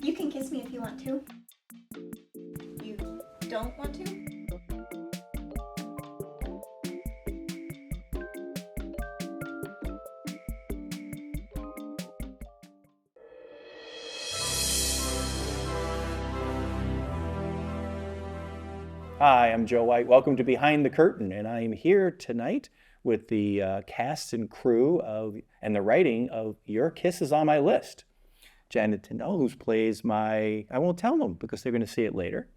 You can kiss me if you want to. You don't want to? Hi, I'm Joe White. Welcome to Behind the Curtain, and I am here tonight with the cast and crew and the writing of Your Kiss Is on My List. Janet Tyndall, who plays I won't tell them because they're going to see it later.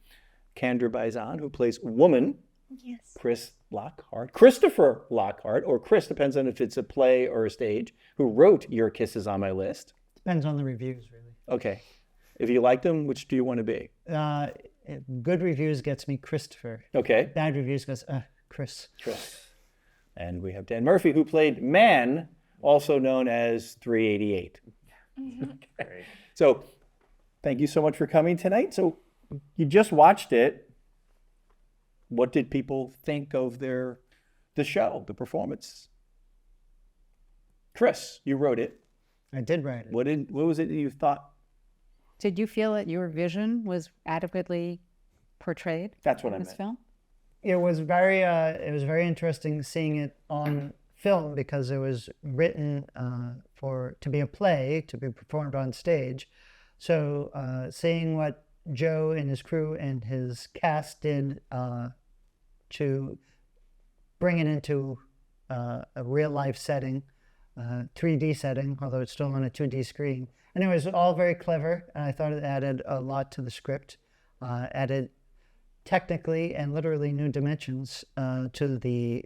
Candra Baizan, who plays Woman. Yes. Christopher Lockheart, or Chris, depends on if it's a play or a stage, who wrote Your Kiss Is on My List. Depends on the reviews, really. Okay. If you like them, which do you want to be? Good reviews gets me Christopher. Okay. Bad reviews goes, Chris. Chris. And we have Dan Murphy, who played Man, also known as 388. Mm-hmm. Okay. So thank you so much for coming tonight. So you just watched it. What did people think of the show, the performance? Chris, you wrote it. I did write it. What was it that you thought? Did you feel that your vision was adequately portrayed? That's what in I this meant. film? It was very interesting seeing it on film because it was written to be a play, to be performed on stage. So seeing what Joe and his crew and his cast did to bring it into a real life setting, 3D setting, although it's still on a 2D screen. And it was all very clever, and I thought it added a lot to the script, added technically and literally new dimensions to the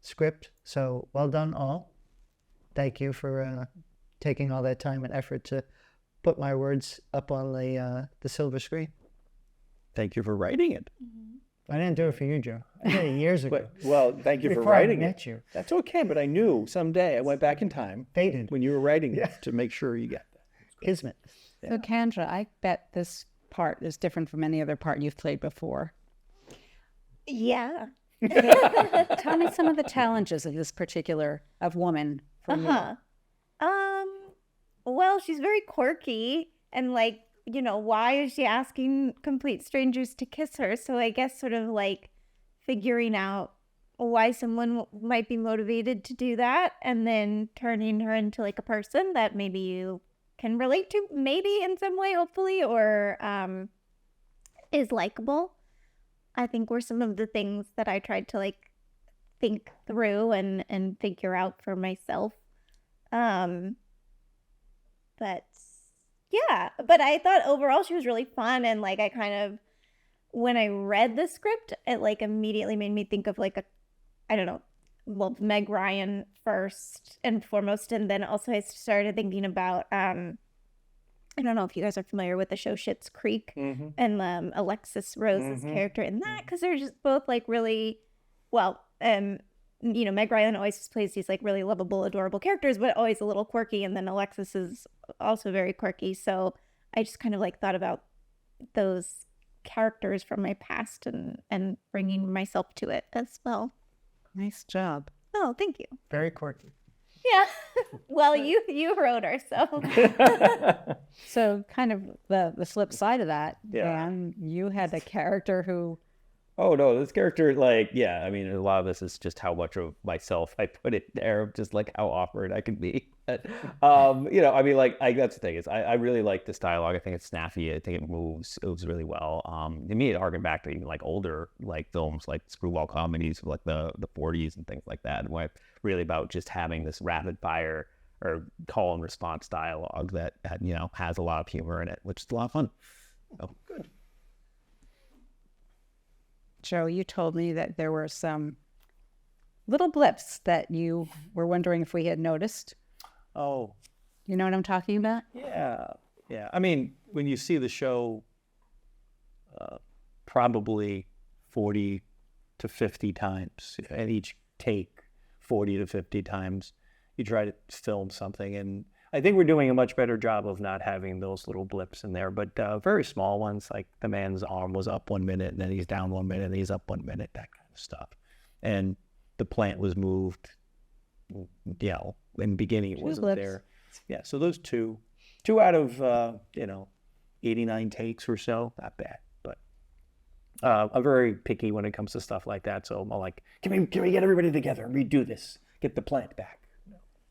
script. So well done all. Thank you for taking all that time and effort to put my words up on the silver screen. Thank you for writing it. Mm-hmm. I didn't do it for you, Joe. I did it years ago. Well, thank you for Before I writing met it. you. That's okay, but I knew someday I went back in time Faded. when you were writing it to make sure you got that. Kismet. So Candra, I bet this part is different from any other part you've played before. Yeah. Tell me some of the challenges of this particular Woman for you. Well, she's very quirky and why is she asking complete strangers to kiss her? So I guess sort of figuring out why someone might be motivated to do that and then turning her into a person that maybe you can relate to, maybe in some way, hopefully, or is likable. I think were some of the things that I tried to think through and figure out for myself. But I thought overall she was really fun, and I kind of, when I read the script, it immediately made me think of Meg Ryan first and foremost, and then also I started thinking about I don't know if you guys are familiar with the show Schitt's Creek, Mm-hmm. and Alexis Rose's character in that, because they're just both really well. Meg Ryan always plays these really lovable, adorable characters, but always a little quirky, and then Alexis is also very quirky. So I just kind of thought about those characters from my past and bringing myself to it as well. Nice job. Oh, thank you. Very quirky. Yeah. Well, you wrote her, so. So kind of the flip side of that, Yeah. Dan, you had a character who, Oh no, this character, I mean, a lot of this is just how much of myself I put it there, just how awkward I can be. But, that's the thing is, I really like this dialogue. I think it's snappy. I think it moves really well. To me, it harkened back to even older films, screwball comedies of the 40s and things like that. And really about just having this rapid fire or call and response dialogue that has a lot of humor in it, which is a lot of fun. So good. Joe, you told me that there were some little blips that you were wondering if we had noticed. Oh, You know what I'm talking about? yeah. I mean, when you see the show, probably 40 to 50 times, and each take 40 to 50 times, you try to film something, and I think we're doing a much better job of not having those little blips in there, but very small ones, like the man's arm was up 1 minute, and then he's down 1 minute, and he's up 1 minute, that kind of stuff. And the plant was moved, in the beginning it wasn't blips. there. Yeah, so those two out of, 89 takes or so. Not bad, but I'm very picky when it comes to stuff like that. So I'm like, can we get everybody together and redo this? Get the plant back.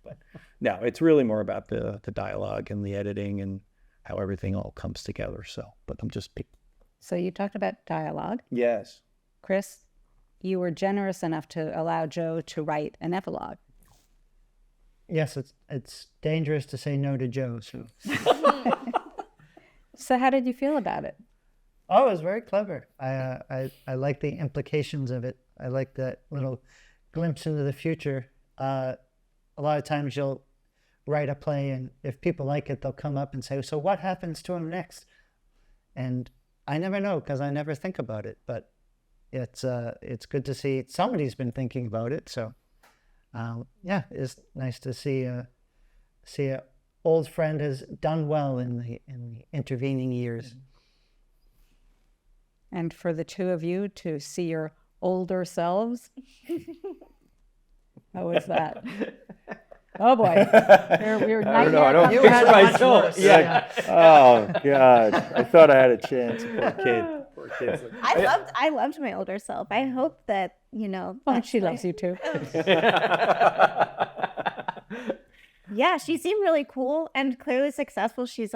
But no, it's really more about the dialogue and the editing and how everything all comes together. So, but I'm just picky. So you talked about dialogue. Yes. Chris, you were generous enough to allow Joe to write an epilogue. Yes, it's dangerous to say no to Joe. So. So how did you feel about it? Oh, it was very clever. I like the implications of it. I like that little glimpse into the future. A lot of times you'll write a play, and if people like it, they'll come up and say, so what happens to him next? And I never know because I never think about it. But it's good to see somebody's been thinking about it. So yeah, it's nice to see an old friend has done well in the intervening years. And for the two of you to see your older selves. How was that? Oh boy. We're I don't know. I don't You picture had it much myself. worse. Yeah. Oh God, I thought I had a chance. Poor kid. I loved my older self. I hope that, Oh, that's she my- loves you too. Yeah, she seemed really cool and clearly successful. She's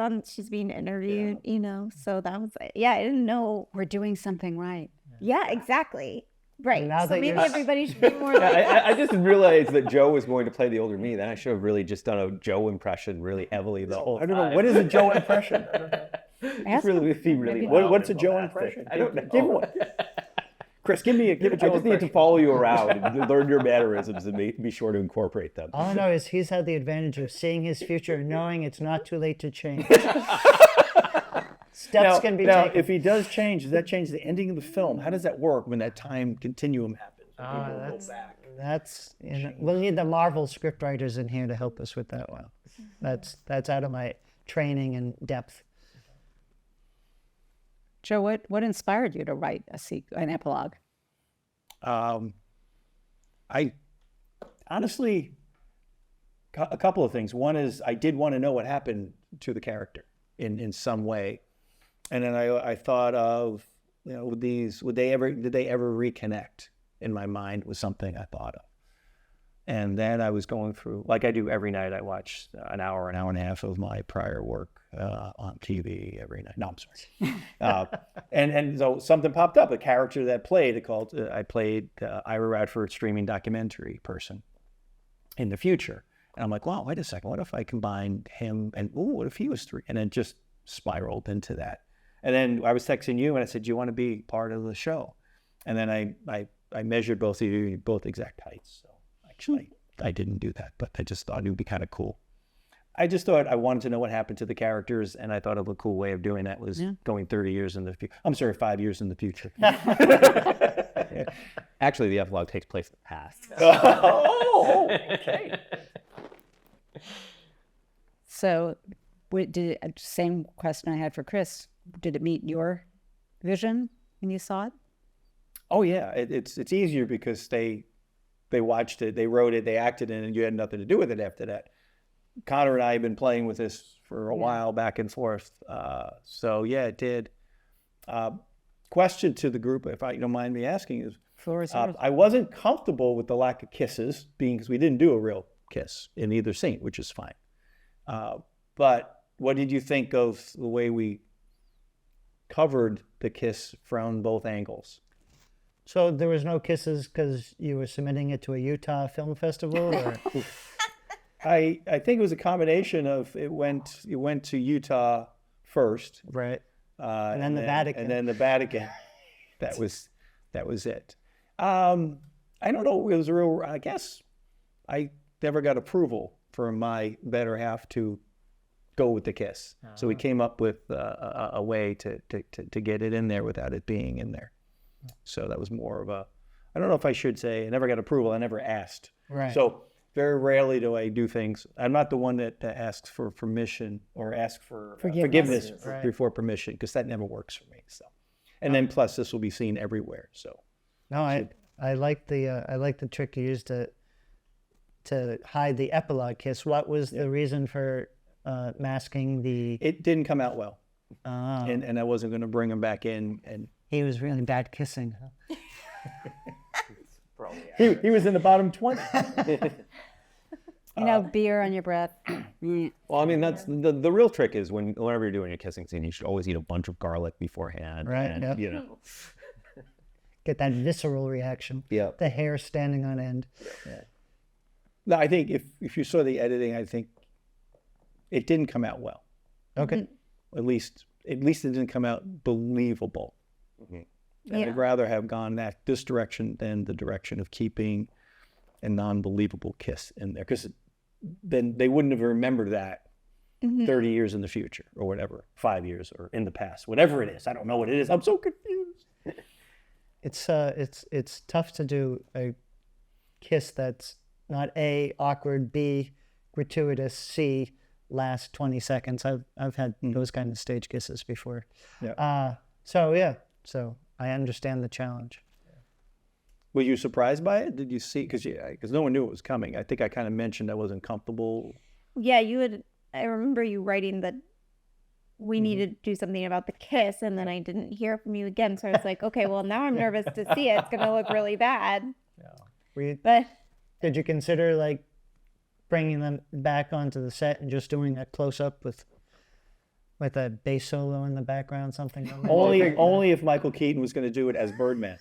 being interviewed, so that was, yeah, I didn't know. We're doing something right. Yeah, exactly. Right. Now So that maybe you're- everybody should be more like I just realized that Joe was going to play the older me. Then I should have really just done a Joe impression really heavily the whole I don't time. know what is a Joe impression. Just really, be really Maybe- loud What's a and Joe bombastic. impression? I don't know. Give one. Chris, give a I Joe just need to impression. follow you around and learn your mannerisms and be sure to incorporate them. All I know is he's had the advantage of seeing his future and knowing it's not too late to change. Steps can be now, taken. if he does change, does that change the ending of the film? How does that work when that time continuum happens? When people go back? That's we'll need the Marvel scriptwriters in here to help us with that one. That's out of my training and depth. Joe, what inspired you to write an epilogue? I honestly, a couple of things. One is I did want to know what happened to the character in some way, and then I thought of did they ever reconnect? In my mind was something I thought of, and then I was going through, like I do every night. I watch an hour and a half of my prior work on TV every night. No, I'm sorry. And so something popped up, a character that I played Ira Radford, streaming documentary person in the future. And I'm like, wow, wait a second. What if I combined him and, what if he was three? And then just spiraled into that. And then I was texting you and I said, do you want to be part of the show? And then I measured both of you, both exact heights. So actually, I didn't do that, but I just thought it would be kind of cool. I just thought I wanted to know what happened to the characters, and I thought of a cool way of doing that was going 30 years in the future. I'm sorry, 5 years in the future. Actually, the epilogue takes place in the past. Oh, okay. So, same question I had for Chris. Did it meet your vision when you saw it? Oh yeah, it's easier because they watched it, they wrote it, they acted in it, and you had nothing to do with it after that. Connor and I have been playing with this for a while, back and forth. So yeah, it did. Question to the group, if you don't mind me asking, is Floor is yours. I wasn't comfortable with the lack of kisses, because we didn't do a real kiss in either scene, which is fine. But what did you think of the way we covered the kiss from both angles? So there was no kisses because you were submitting it to a Utah film festival, or I think it was a combination of it went to Utah first, right? And then the Vatican. and then the Vatican. That was it. I don't know. It was a real. I guess I never got approval from my better half to go with the kiss, so we came up with a way to get it in there without it being in there. So that was more of a. I don't know if I should say I never got approval. I never asked. Right. So very rarely do I do things. I'm not the one that asks for permission or asks for forgiveness Right. before permission, because that never works for me. So, and then plus this will be seen everywhere. So, No, I like the trick you used to hide the epilogue kiss. What was the reason for masking the? it didn't come out well. and I wasn't going to bring him back in. And He was really bad kissing. Huh? he was in the bottom 20. Beer on your breath. Well, I mean, that's the real trick is whenever you're doing a kissing scene, you should always eat a bunch of garlic beforehand. Right, And, yep. you know. Get that visceral reaction. Yep. The hair standing on end. No, I think if you saw the editing, I think it didn't come out well. Okay. At least it didn't come out believable. And I'd rather have gone this direction than the direction of keeping a non-believable kiss in there, because then they wouldn't have remembered that 30 years in the future or whatever, 5 years or in the past, whatever it is. I don't know what it is. I'm so confused. It's tough to do a kiss that's not A, awkward, B, gratuitous, C, last 20 seconds. I've had those kind of stage kisses before. Yeah. So I understand the challenge. Were you surprised by it? Did you see? Because no one knew it was coming. I think I kind of mentioned I wasn't comfortable. Yeah, I remember you writing that we needed to do something about the kiss, and then I didn't hear from you again. So I was like, okay, well, now I'm nervous to see it. It's going to look really bad. But Did you consider like bringing them back onto the set and just doing a close-up with a bass solo in the background, something like that? Only if Michael Keaton was going to do it as Birdman.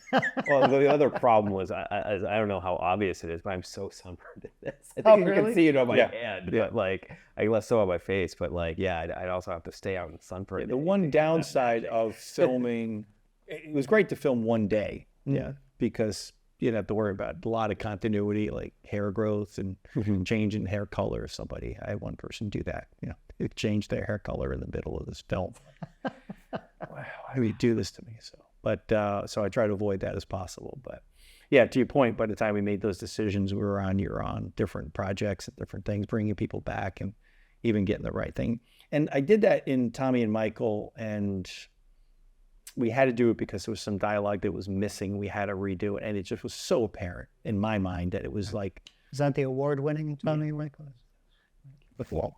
Well, the other problem was I don't know how obvious it is, but I'm so sunburned in this. I think you can see it on my hand, but like I less so on my face. But like, I'd also have to stay out in sunburn. The one downside of filming, it was great to film one day. Yeah, because you didn't have to worry about a lot of continuity, like hair growth and change in hair color of somebody. I had one person do that. It changed their hair color in the middle of this film. Why do you do this to me? So I try to avoid that as possible. But yeah, to your point, by the time we made those decisions, you're on different projects and different things, bringing people back and even getting the right thing. And I did that in Tommy and Michael, and we had to do it because there was some dialogue that was missing. We had to redo it, and it just was so apparent in my mind that it was like. Is that the award-winning Tommy Michael? Well,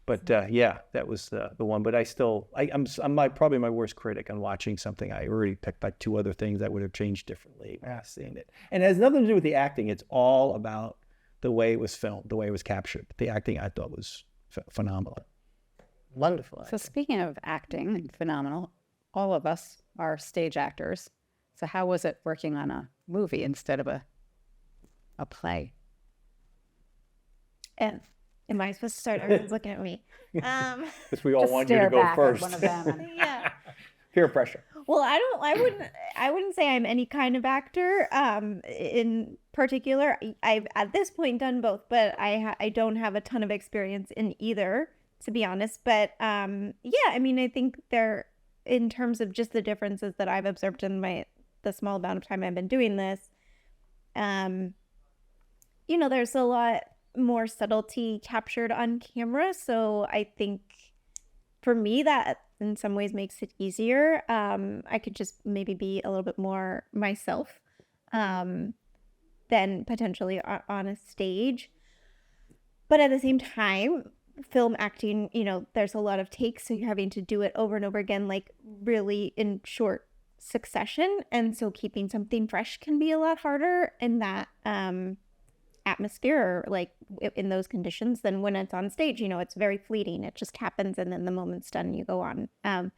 but that was the one. But I'm probably my worst critic on watching something. I already picked like 2 other things that would have changed differently when I seen it, and it has nothing to do with the acting. It's all about the way it was filmed, the way it was captured. The acting I thought was phenomenal. Wonderful. So speaking of acting and phenomenal, all of us are stage actors. So how was it working on a movie instead of a play? and am I supposed to start? Everyone's looking at me. Because we all Just want you to stare go back at first. one of them. Yeah. Peer pressure. Well, I wouldn't say I'm any kind of actor in particular. I've at this point done both, but I don't have a ton of experience in either, to be honest. But I mean, I think in terms of just the differences that I've observed in the small amount of time I've been doing this, there's a lot more subtlety captured on camera. So I think for me that in some ways makes it easier. I could just maybe be a little bit more myself than potentially on a stage. But at the same time, film acting, there's a lot of takes, so you're having to do it over and over again, like really in short succession. And so keeping something fresh can be a lot harder in that atmosphere, or like in those conditions, than when it's on stage. It's very fleeting. It just happens, and then the moment's done, you go on. And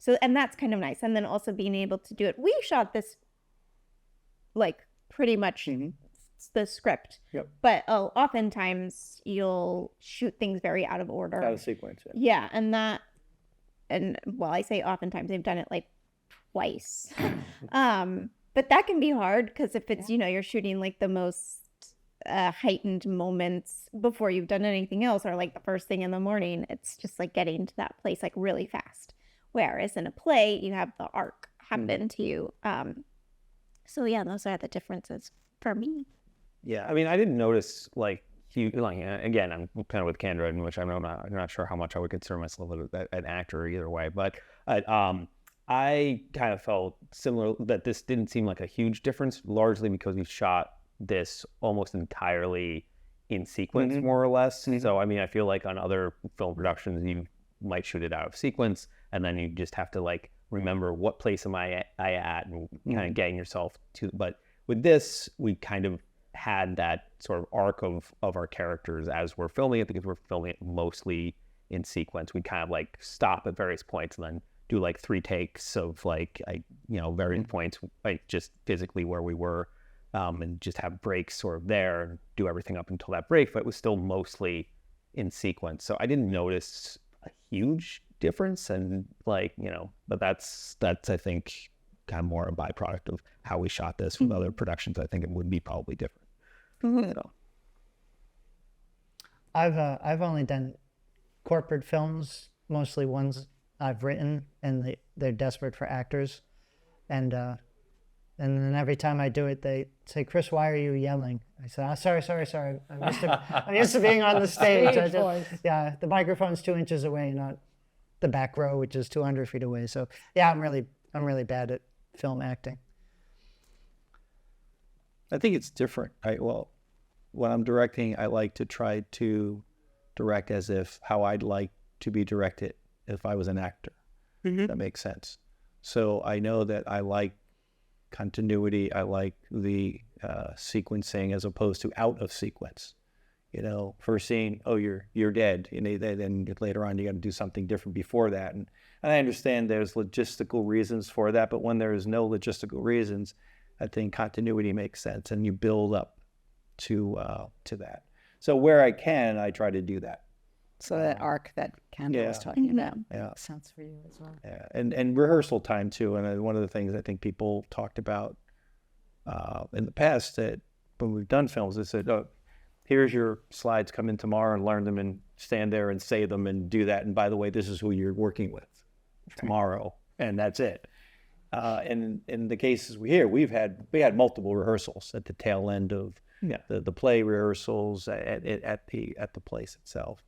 that's kind of nice. And then also being able to do it. We shot this like pretty much the script. Yep. But oftentimes you'll shoot things very out of order. Out of sequence. Yeah, and well, I say oftentimes, I've done it like twice. But that can be hard because if it's, you're shooting like the most heightened moments before you've done anything else, or like the first thing in the morning, it's just like getting to that place like really fast. Whereas in a play, you have the arc happen to you. So yeah, those are the differences for me. Yeah, I mean, I didn't notice again, I'm kind of with Candra, in which I'm not sure how much I would consider myself an actor either way, but I kind of felt similar that this didn't seem like a huge difference, largely because we shot this almost entirely in sequence more or less. So I mean, I feel like on other film productions, you might shoot it out of sequence, and then you just have to like remember what place am I at, and kind of getting yourself to. But with this, we kind of had that sort of arc of our characters as we're filming it, because we're filming it mostly in sequence. We kind of like stop at various points and then do like 3 takes of like various points, like just physically where we were, and just have breaks sort of there and do everything up until that break, but it was still mostly in sequence. So I didn't notice a huge difference, and like, but that's I think kind of more a byproduct of how we shot this. With other productions, I think it would be probably different. I've only done corporate films, mostly ones I've written, and they're desperate for actors, and then every time I do it, they say, "Chris, why are you yelling?" I say, "Oh, sorry. I'm used to being on the stage. The microphone's 2 inches away, not the back row, which is 200 feet away." So yeah, I'm really bad at film acting. I think it's different. Well, when I'm directing, I like to try to direct as if how I'd like to be directed if I was an actor. That makes sense. So I know that I like continuity. I like the sequencing as opposed to out of sequence. First scene, oh, you're dead, and then later on you got to do something different before that. And I understand there's logistical reasons for that, but when there's no logistical reasons, I think continuity makes sense, and you build up to that. So where I can, I try to do that. So that arc that Candra was talking about makes sense for you as well. Yeah, and rehearsal time too. And one of the things I think people talked about in the past, that when we've done films, they said, "Oh, here's your slides. Come in tomorrow and learn them, and stand there and say them and do that. And by the way, this is who you're working with tomorrow, and that's it." And in the cases we had multiple rehearsals at the tail end of the play rehearsals at the place itself.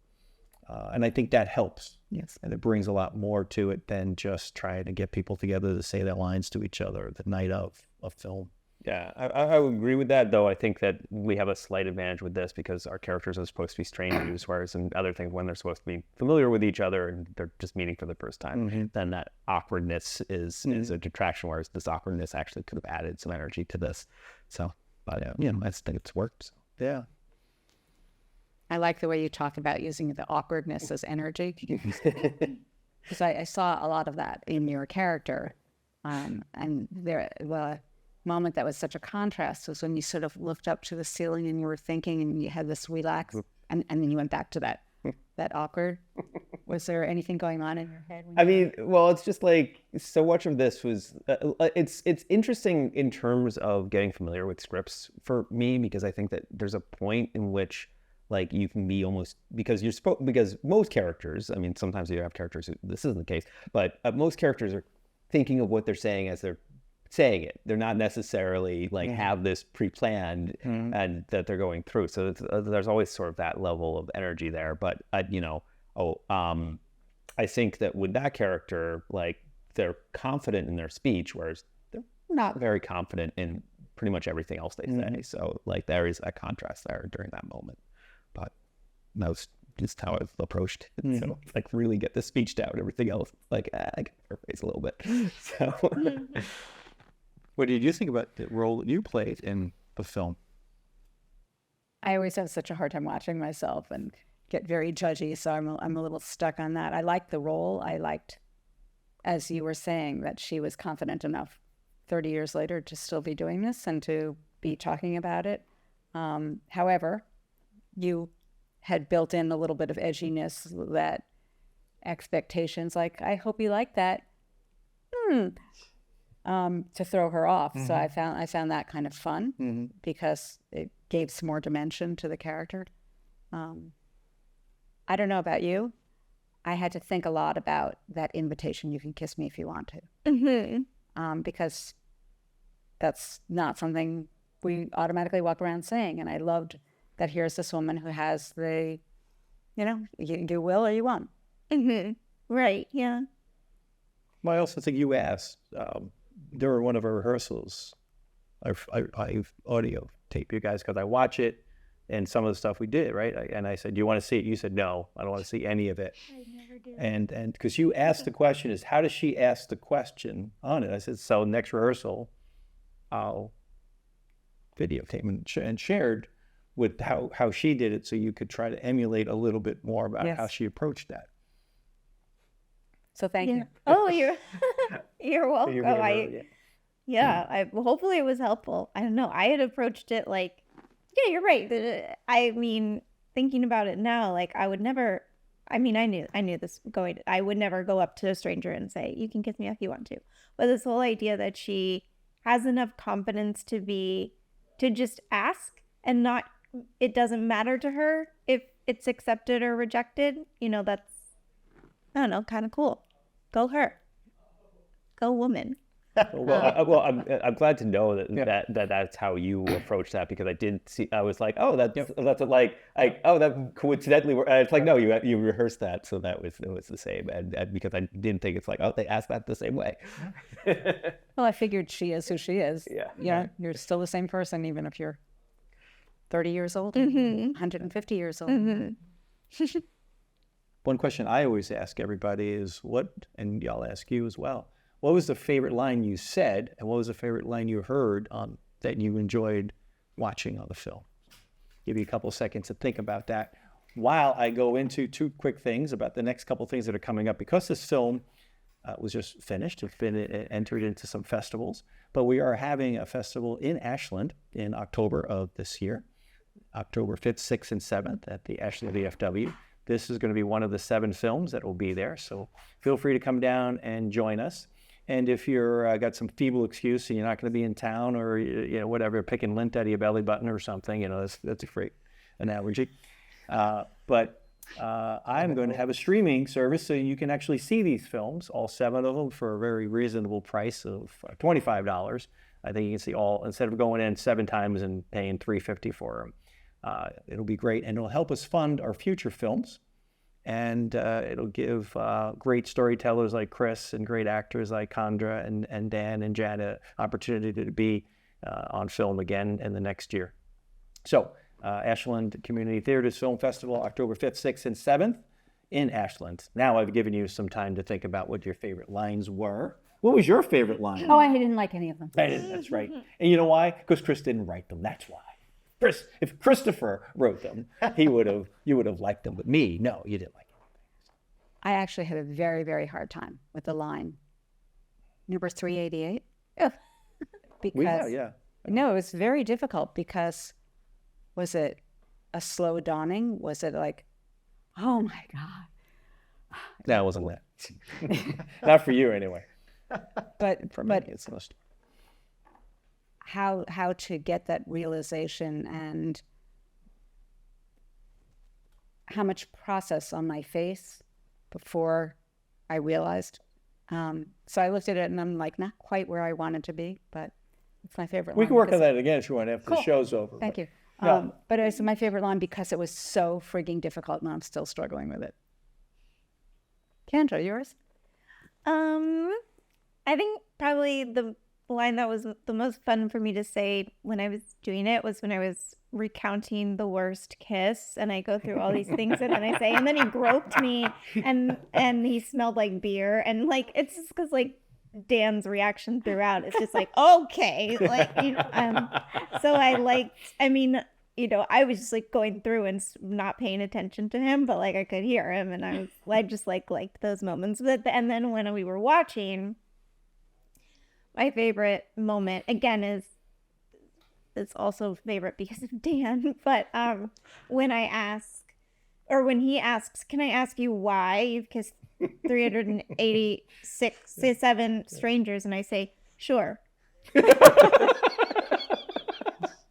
And I think that helps. Yes. And it brings a lot more to it than just trying to get people together to say their lines to each other the night of film. Yeah, I would agree with that, though. I think that we have a slight advantage with this because our characters are supposed to be strangers, whereas in other things, when they're supposed to be familiar with each other and they're just meeting for the first time, then that awkwardness is a detraction, whereas this awkwardness actually could have added some energy to this. So, but I just think it's worked. So. Yeah. I like the way you talk about using the awkwardness as energy, because I saw a lot of that in your character, and the moment that was such a contrast was when you sort of looked up to the ceiling and you were thinking, and you had this relax, and then you went back to that awkward. Was there anything going on in your head? I mean, well, it's just like so much of this was it's interesting in terms of getting familiar with scripts for me, because I think that there's a point in which like you can be almost, because most characters, I mean, sometimes you have characters, this isn't the case, but most characters are thinking of what they're saying as they're saying it. They're not necessarily like have this pre-planned and that they're going through. So there's always sort of that level of energy there. But I think that with that character, like they're confident in their speech, whereas they're not very confident in pretty much everything else they say. So like there is a contrast there during that moment. But that was just how I've approached it. So like really get the speech down. Everything else, like I can paraphrase a little bit. So what did you think about the role that you played in the film? I always have such a hard time watching myself and get very judgy, so I'm a little stuck on that. I liked the role. I liked, as you were saying, that she was confident enough 30 years later to still be doing this and to be talking about it. However, you had built in a little bit of edginess, that expectations, like, I hope you like that, to throw her off. So I found that kind of fun because it gave some more dimension to the character. I don't know about you. I had to think a lot about that invitation, "You can kiss me if you want to," because that's not something we automatically walk around saying. And I loved that here's this woman who has the, you will or you won't. Right, yeah. Well, I also think you asked during one of our rehearsals, I've audio tape you guys, because I watch it and some of the stuff we did, right? And I said, "Do you want to see it?" You said, "No, I don't want to see any of it." I never do. And because you asked the question, is how does she ask the question on it? I said, "So next rehearsal, I'll videotape and shared with how she did it, so you could try to emulate a little bit more about how she approached that." So thank you. Oh, you're welcome. Hopefully it was helpful. I don't know. I had approached it like, yeah, you're right. I mean, thinking about it now, like I would never. I mean, I knew this going. I would never go up to a stranger and say, "You can kiss me if you want to." But this whole idea that she has enough confidence to just ask and not. It doesn't matter to her if it's accepted or rejected. That's, I don't know, kind of cool. Go her. Go woman. Well, I'm glad to know that that's how you approach that, because I did see. I was like, oh, that's that coincidentally. It's like, no, you rehearsed that, so it was the same, and because I didn't think it's like, oh, they asked that the same way. Well, I figured she is who she is. Yeah. You're still the same person, even if you're 30 years old, 150 years old. Mm-hmm. One question I always ask everybody is and y'all ask you as well, what was the favorite line you said, and what was the favorite line you heard that you enjoyed watching on the film? Give you a couple seconds to think about that while I go into two quick things about the next couple things that are coming up. Because this film was just finished, it entered into some festivals, but we are having a festival in Ashland in October of this year, October 5th, 6th, and 7th at the Ashland VFW. This is going to be one of the 7 films that will be there, so feel free to come down and join us. And if you're got some feeble excuse and you're not going to be in town, or whatever, picking lint out of your belly button or something, that's a great analogy. But I'm going to have a streaming service so you can actually see these films, all 7 of them, for a very reasonable price of $25. I think you can see all, instead of going in 7 times and paying $3.50 for them. It'll be great, and it'll help us fund our future films, and it'll give great storytellers like Chris and great actors like Candra and Dan and Janet opportunity to be on film again in the next year. So Ashland Community Theater's Film Festival, October 5th, 6th, and 7th in Ashland. Now I've given you some time to think about what your favorite lines were. What was your favorite line? Oh, I didn't like any of them. That's right. And you know why? Because Chris didn't write them. That's why. If Christopher wrote them, you would have liked them. But me, no, you didn't like them. I actually had a very, very hard time with the line number 388. Because no, it was very difficult, because was it a slow dawning? Was it like, oh my God? No, it wasn't that. Not for you anyway. But for me, it's most. How to get that realization, and how much process on my face before I realized. So I looked at it and I'm like, not quite where I wanted to be, but it's my favorite line. We can work on that again if you want after the show's over. Thank you. Yeah. But it's my favorite line because it was so frigging difficult, and I'm still struggling with it. Candra, yours? I think probably the line that was the most fun for me to say when I was doing it was when I was recounting the worst kiss, and I go through all these things, and then I say, and then he groped me, and he smelled like beer, and like it's just because like Dan's reaction throughout is just like, okay, like so I was just like going through and not paying attention to him, but like I could hear him, and I just liked those moments. And then when we were watching, my favorite moment, again, it's also favorite because of Dan, but when he asks, can I ask you why you've kissed 387 strangers? And I say, sure. I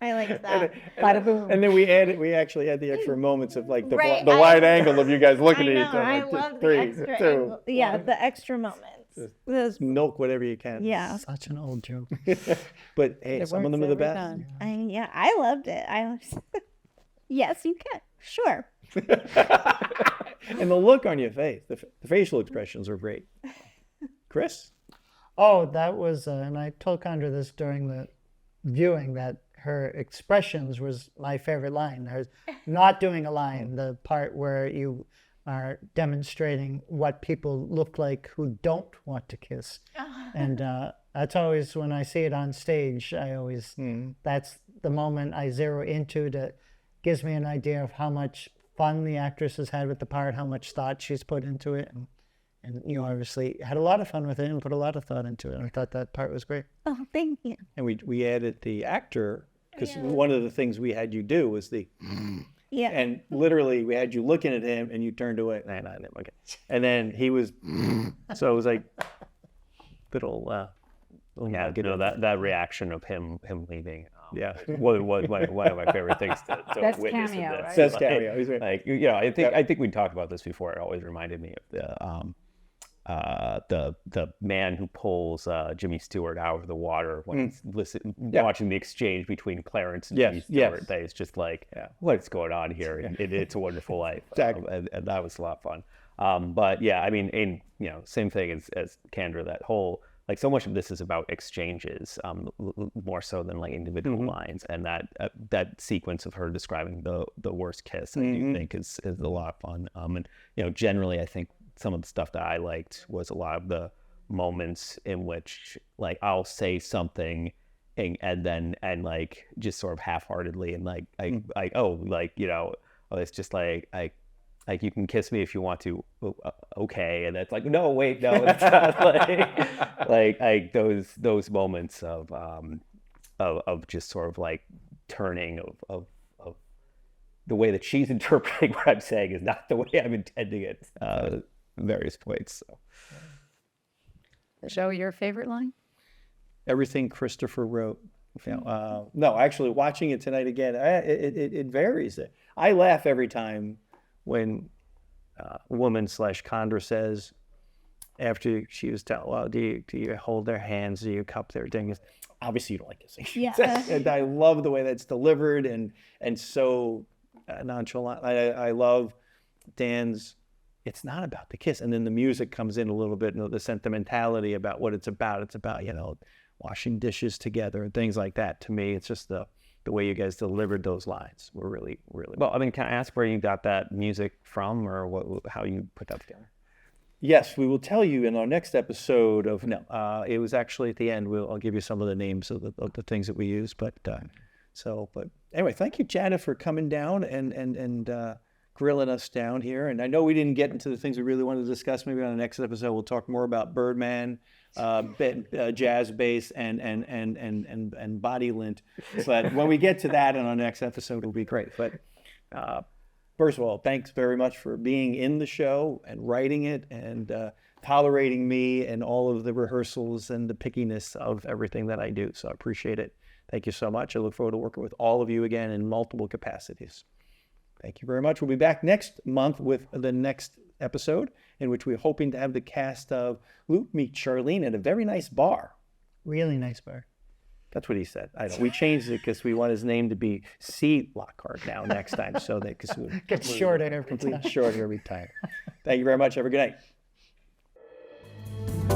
like that. And then we actually had the extra moments of like the wide angle of you guys looking at each other. I Like, love three, the extra two, angle. Yeah, the extra moments. Those, milk whatever you can. yeah. Such an old joke. But hey, some of them are the best. I loved it. Yes, you can. Sure. And the look on your face, the facial expressions are great. Chris? Oh, that was, and I told Candra this during the viewing, that her expressions was my favorite line. Her not doing a line, the part where you are demonstrating what people look like who don't want to kiss. And that's always, when I see it on stage, that's the moment I zero into that gives me an idea of how much fun the actress has had with the part, how much thought she's put into it. And you obviously had a lot of fun with it and put a lot of thought into it. I thought that part was great. Oh, thank you. And we added the actor, because one of the things we had you do was Yeah. and literally we had you looking at him and you turned away. Okay. And then he was, so it was like little, Yeah, that reaction of him leaving. Yeah. was one of my favorite things to That's witness cameo, in this. right? That's cameo. He's right. Like, I think we talked about this before. It always reminded me of the man who pulls Jimmy Stewart out of the water when he's watching the exchange between Clarence and Jimmy Stewart. That is just like, what's going on here? It's a Wonderful Life. Exactly. And that was a lot of fun. But yeah, I mean, same thing as Candra, that whole, like, so much of this is about exchanges, more so than like individual lines, and that sequence of her describing the worst kiss, I do think is a lot of fun. And generally, I think some of the stuff that I liked was a lot of the moments in which, like, I'll say something and like just sort of half-heartedly and it's just like you can kiss me if you want to, okay, and it's like, no, wait, no, it's not like those moments of just sort of like turning of the way that she's interpreting what I'm saying is not the way I'm intending it. Various points. So. Joe, your favorite line? Everything Christopher wrote. No, actually, watching it tonight again, it varies. I laugh every time when woman / Candra says, after she was telling, well, do you hold their hands? Do you cup their things? Obviously, you don't like kissing. Yeah. And I love the way that's delivered and so nonchalant. I love Dan's, it's not about the kiss. And then the music comes in a little bit, the sentimentality about what it's about. It's about, washing dishes together and things like that. To me, it's just the way you guys delivered those lines were really, really well. I mean, can I ask where you got that music from, or how you put that together? Yes, we will tell you in our next episode of, it was actually at the end. I'll give you some of the names of the things that we use. But anyway, thank you, Janet, for coming down and grilling us down here. And I know we didn't get into the things we really wanted to discuss. Maybe on the next episode, we'll talk more about Birdman, jazz bass, and body lint. But when we get to that in our next episode, it'll be great. But first of all, thanks very much for being in the show and writing it and tolerating me and all of the rehearsals and the pickiness of everything that I do. So I appreciate it. Thank you so much. I look forward to working with all of you again in multiple capacities. Thank you very much. We'll be back next month with the next episode, in which we're hoping to have the cast of Luke meet Charlene at a very nice bar. Really nice bar. That's what he said. I know. We changed it because we want his name to be C. Lockheardt now next time, so that because it gets shorter every time. Shorter every time. Thank you very much. Have a good night.